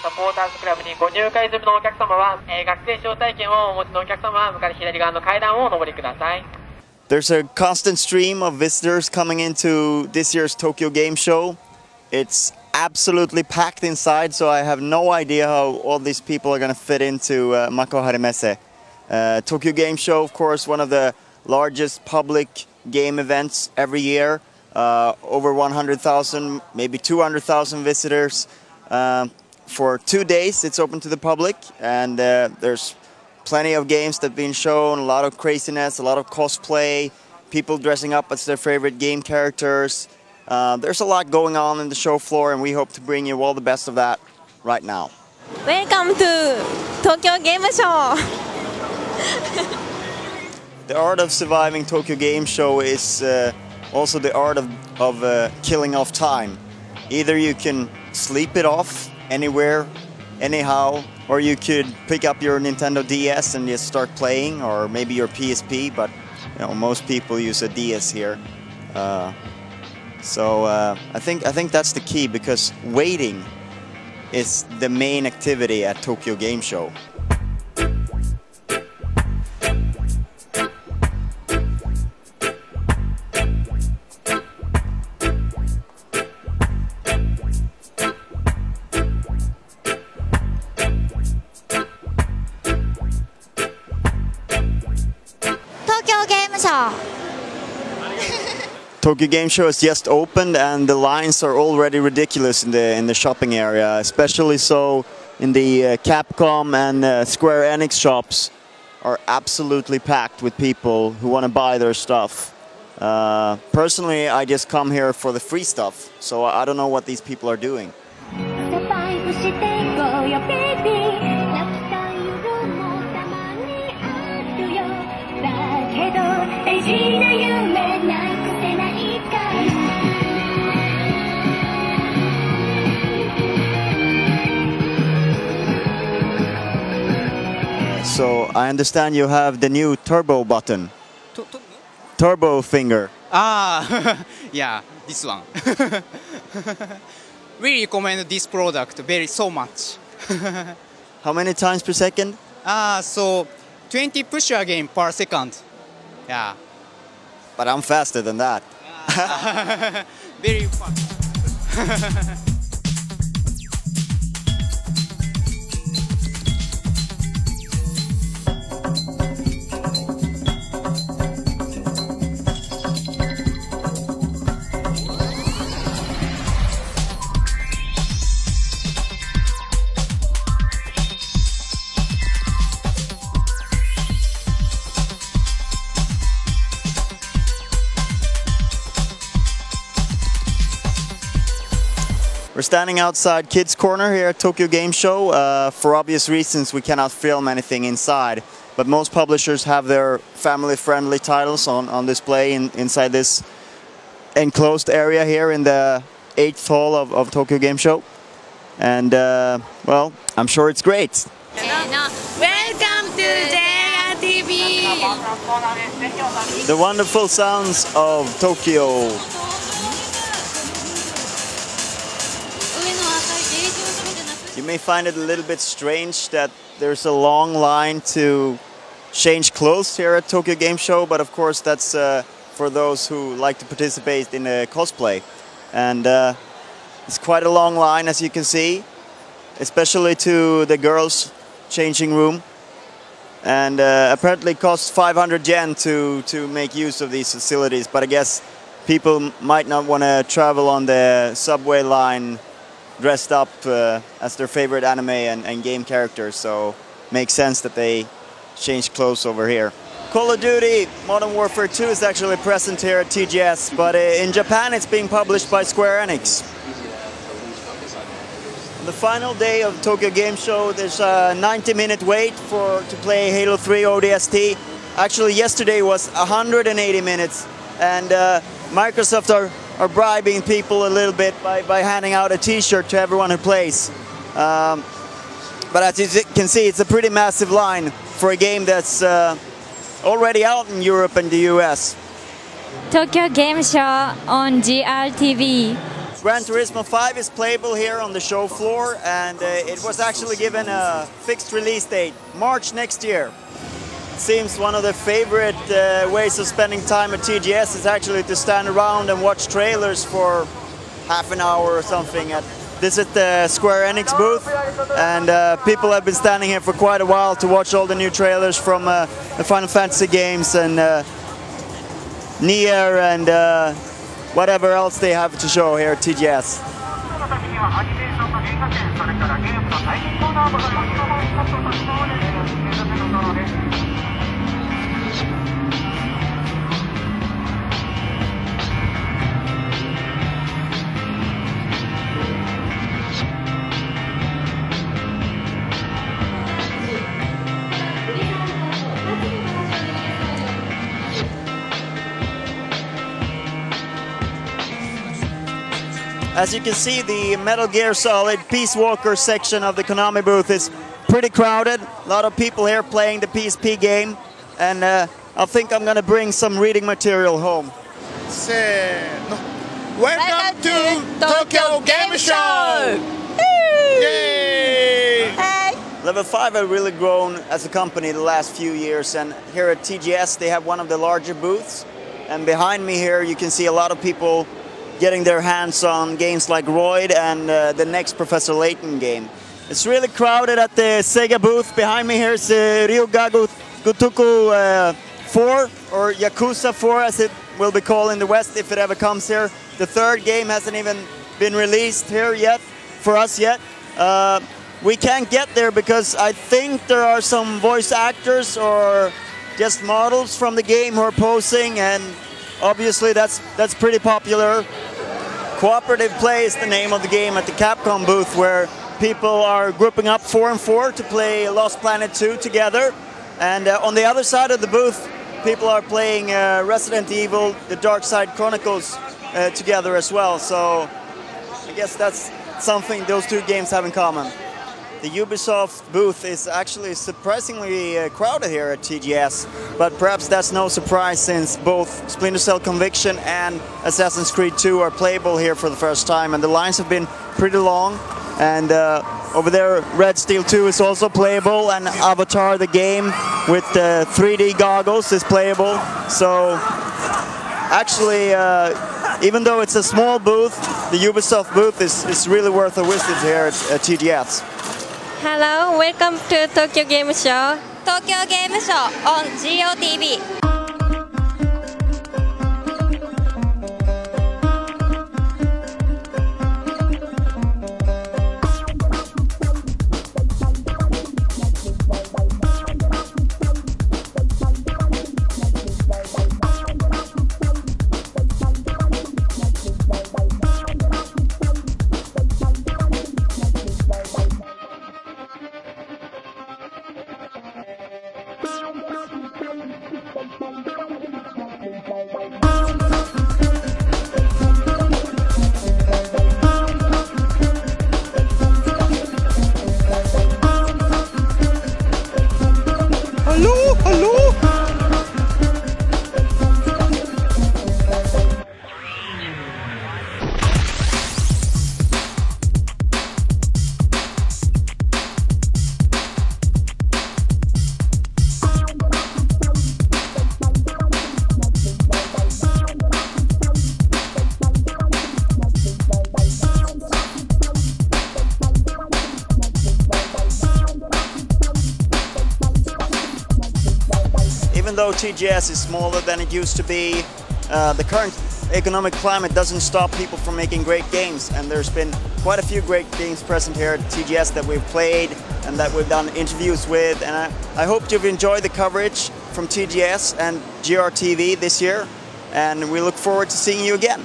サポーターズクラブにご入会済みのお客様は、学生招待券をお持ちのお客様は向かい左側の階段をお上りください。There's a constant stream of visitors coming into this year's Tokyo Game Show. It's absolutely packed inside, so I have no idea how all these people are going to fit into Makuhari Messe. Tokyo Game Show, of course, one of the largest public game events every year. Over 100,000, maybe 200,000 visitors. For 2 days it's open to the public, and there's plenty of games that have been shown, a lot of craziness, a lot of cosplay, people dressing up as their favorite game characters. There's a lot going on in the show floor, and we hope to bring you all the best of that right now. Welcome to Tokyo Game Show! The art of surviving Tokyo Game Show is also the art of killing off time. Either you can sleep it off anywhere, anyhow, or you could pick up your Nintendo DS and just start playing, or maybe your PSP, but you know, most people use a DS here. So I think that's the key, because waiting is the main activity at Tokyo Game Show. Tokyo Game Show has just opened, and the lines are already ridiculous in the shopping area, especially so in the Capcom and Square Enix shops are absolutely packed with people who want to buy their stuff. Personally, I just come here for the free stuff, so I don't know what these people are doing. So I understand you have the new turbo button. Turbo finger. Ah, yeah, this one. We recommend this product so much. How many times per second? So 20 push again per second. Yeah. But I'm faster than that. Very fast. We're standing outside Kids Corner here at Tokyo Game Show. For obvious reasons, we cannot film anything inside, but most publishers have their family-friendly titles on display inside this enclosed area here in the 8th hall of Tokyo Game Show. And, well, I'm sure it's great. Welcome to JRTV! The wonderful sounds of Tokyo. You may find it a little bit strange that there's a long line to change clothes here at Tokyo Game Show, but of course that's for those who like to participate in cosplay. And it's quite a long line, as you can see, especially to the girls' changing room. And apparently it costs 500 yen to make use of these facilities, but I guess people might not want to travel on the subway line dressed up as their favorite anime and game characters, so makes sense that they change clothes over here. Call of Duty Modern Warfare 2 is actually present here at TGS, but in Japan it's being published by Square Enix. On the final day of Tokyo Game Show, there's a 90-minute wait to play Halo 3 ODST. Actually, yesterday was 180 minutes, and Microsoft are bribing people a little bit by handing out a t-shirt to everyone who plays. But as you can see, it's a pretty massive line for a game that's already out in Europe and the US. Tokyo Game Show on GRTV. Gran Turismo 5 is playable here on the show floor, and it was actually given a fixed release date, March next year. It seems one of the favorite ways of spending time at TGS is actually to stand around and watch trailers for half an hour or something. This is the Square Enix booth, and people have been standing here for quite a while to watch all the new trailers from the Final Fantasy games and Nier and whatever else they have to show here at TGS. As you can see, the Metal Gear Solid Peace Walker section of the Konami booth is pretty crowded. A lot of people here playing the PSP game, and I think I'm going to bring some reading material home. Welcome to Tokyo Game Show! Yay! Hey. Level 5 have really grown as a company the last few years, and here at TGS they have one of the larger booths. And behind me here you can see a lot of people getting their hands on games like Royd and the next Professor Layton game. It's really crowded at the Sega booth. Behind me here is Ryuga Gotoku 4, or Yakuza 4 as it will be called in the West if it ever comes here. The third game hasn't even been released here yet, for us yet. We can't get there because I think there are some voice actors or just models from the game who are posing, and obviously that's pretty popular. Cooperative Play is the name of the game at the Capcom booth, where people are grouping up 4 and 4 to play Lost Planet 2 together. And on the other side of the booth, people are playing Resident Evil, The Dark Side Chronicles together as well. So I guess that's something those two games have in common. The Ubisoft booth is actually surprisingly crowded here at TGS, but perhaps that's no surprise since both Splinter Cell Conviction and Assassin's Creed 2 are playable here for the first time, and the lines have been pretty long. And over there, Red Steel 2 is also playable, and Avatar the game with 3D goggles is playable. So actually, even though it's a small booth, the Ubisoft booth is really worth a visit here at TGS. Hello, welcome to Tokyo Game Show. Tokyo Game Show on GOTV. Even though TGS is smaller than it used to be, the current economic climate doesn't stop people from making great games, and there's been quite a few great games present here at TGS that we've played and that we've done interviews with, and I hope you've enjoyed the coverage from TGS and GRTV this year, and we look forward to seeing you again.